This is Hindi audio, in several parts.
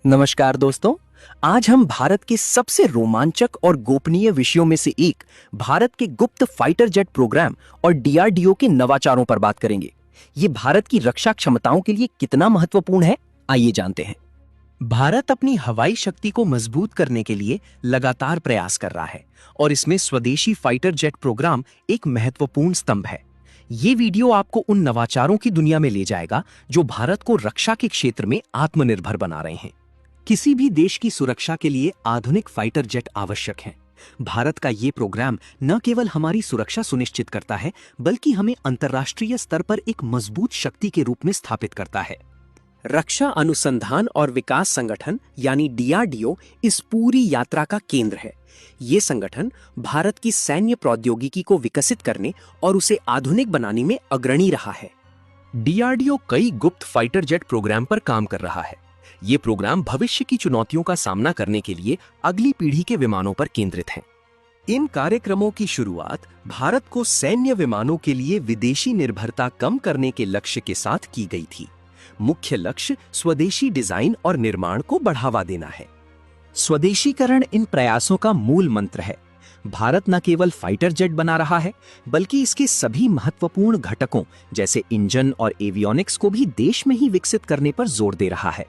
नमस्कार दोस्तों। आज हम भारत के सबसे रोमांचक और गोपनीय विषयों में से एक भारत के गुप्त फाइटर जेट प्रोग्राम और डीआरडीओ के नवाचारों पर बात करेंगे। ये भारत की रक्षा क्षमताओं के लिए कितना महत्वपूर्ण है, आइए जानते हैं। भारत अपनी हवाई शक्ति को मजबूत करने के लिए लगातार प्रयास कर रहा है और इसमें स्वदेशी फाइटर जेट प्रोग्राम एक महत्वपूर्ण स्तंभ है। ये वीडियो आपको उन नवाचारों की दुनिया में ले जाएगा जो भारत को रक्षा के क्षेत्र में आत्मनिर्भर बना रहे हैं। किसी भी देश की सुरक्षा के लिए आधुनिक फाइटर जेट आवश्यक हैं। भारत का ये प्रोग्राम न केवल हमारी सुरक्षा सुनिश्चित करता है, बल्कि हमें अंतर्राष्ट्रीय स्तर पर एक मजबूत शक्ति के रूप में स्थापित करता है। रक्षा अनुसंधान और विकास संगठन यानी डीआरडीओ इस पूरी यात्रा का केंद्र है। ये संगठन भारत की सैन्य प्रौद्योगिकी को विकसित करने और उसे आधुनिक बनाने में अग्रणी रहा है। डीआरडीओ कई गुप्त फाइटर जेट प्रोग्राम पर काम कर रहा है। ये प्रोग्राम भविष्य की चुनौतियों का सामना करने के लिए अगली पीढ़ी के विमानों पर केंद्रित हैं। इन कार्यक्रमों की शुरुआत भारत को सैन्य विमानों के लिए विदेशी निर्भरता कम करने के लक्ष्य के साथ की गई थी। मुख्य लक्ष्य स्वदेशी डिजाइन और निर्माण को बढ़ावा देना है। स्वदेशीकरण इन प्रयासों का मूल मंत्र है। भारत न केवल फाइटर जेट बना रहा है, बल्कि इसके सभी महत्वपूर्ण घटकों जैसे इंजन और एवियोनिक्स को भी देश में ही विकसित करने पर जोर दे रहा है।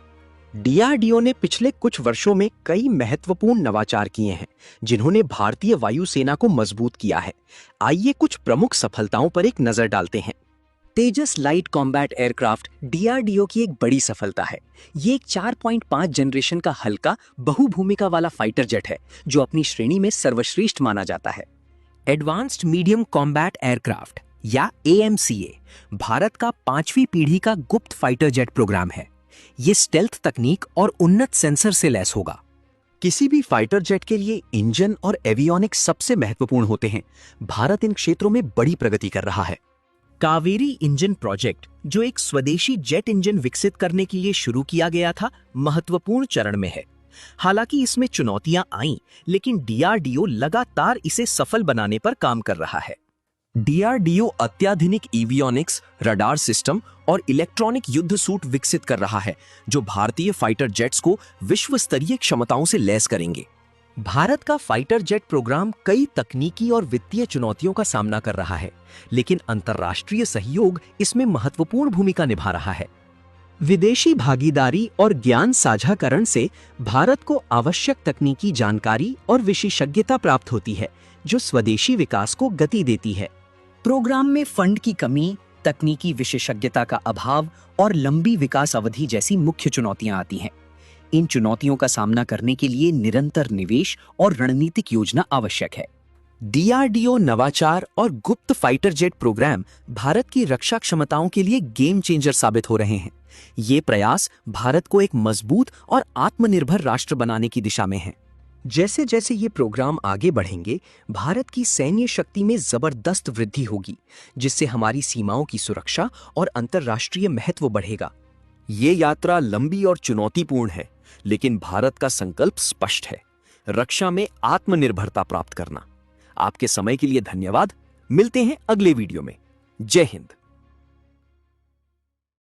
डीआरडीओ ने पिछले कुछ वर्षों में कई महत्वपूर्ण नवाचार किए हैं, जिन्होंने भारतीय वायुसेना को मजबूत किया है। आइए कुछ प्रमुख सफलताओं पर एक नजर डालते हैं। तेजस लाइट कॉम्बैट एयरक्राफ्ट डीआरडीओ की एक बड़ी सफलता है। ये एक 4.5 जनरेशन का हल्का बहुभूमिका वाला फाइटर जेट है, जो अपनी श्रेणी में सर्वश्रेष्ठ माना जाता है। एडवांस्ड मीडियम कॉम्बैट एयरक्राफ्ट या एएमसीए भारत का 5वीं पीढ़ी का गुप्त फाइटर जेट प्रोग्राम है। ये स्टेल्थ तकनीक और उन्नत सेंसर से लैस होगा। किसी भी फाइटर जेट के लिए इंजन और एवियोनिक्स सबसे महत्वपूर्ण होते हैं। भारत इन क्षेत्रों में बड़ी प्रगति कर रहा है। कावेरी इंजन प्रोजेक्ट, जो एक स्वदेशी जेट इंजन विकसित करने के लिए शुरू किया गया था, महत्वपूर्ण चरण में है। हालांकि इसमें चुनौतियां आईं, लेकिन डीआरडीओ लगातार इसे सफल बनाने पर काम कर रहा है। डीआरडीओ अत्याधुनिक एवियोनिक्स, रडार सिस्टम और इलेक्ट्रॉनिक युद्ध सूट विकसित कर रहा है, जो भारतीय फाइटर जेट्स को विश्व स्तरीय क्षमताओं से लैस करेंगे। भारत का फाइटर जेट प्रोग्राम कई तकनीकी और वित्तीय चुनौतियों का सामना कर रहा है, लेकिन अंतर्राष्ट्रीय सहयोग इसमें महत्वपूर्ण भूमिका निभा रहा है। विदेशी भागीदारी और ज्ञान साझाकरण से भारत को आवश्यक तकनीकी जानकारी और विशेषज्ञता प्राप्त होती है, जो स्वदेशी विकास को गति देती है। प्रोग्राम में फंड की कमी, तकनीकी विशेषज्ञता का अभाव और लंबी विकास अवधि जैसी मुख्य चुनौतियां आती हैं। इन चुनौतियों का सामना करने के लिए निरंतर निवेश और रणनीतिक योजना आवश्यक है। डीआरडीओ नवाचार और गुप्त फाइटर जेट प्रोग्राम भारत की रक्षा क्षमताओं के लिए गेम चेंजर साबित हो रहे हैं। ये प्रयास भारत को एक मजबूत और आत्मनिर्भर राष्ट्र बनाने की दिशा में है। जैसे जैसे ये प्रोग्राम आगे बढ़ेंगे, भारत की सैन्य शक्ति में जबरदस्त वृद्धि होगी, जिससे हमारी सीमाओं की सुरक्षा और अंतर्राष्ट्रीय महत्व बढ़ेगा। ये यात्रा लंबी और चुनौतीपूर्ण है, लेकिन भारत का संकल्प स्पष्ट है: रक्षा में आत्मनिर्भरता प्राप्त करना। आपके समय के लिए धन्यवाद। मिलते हैं अगले वीडियो में। जय हिंद।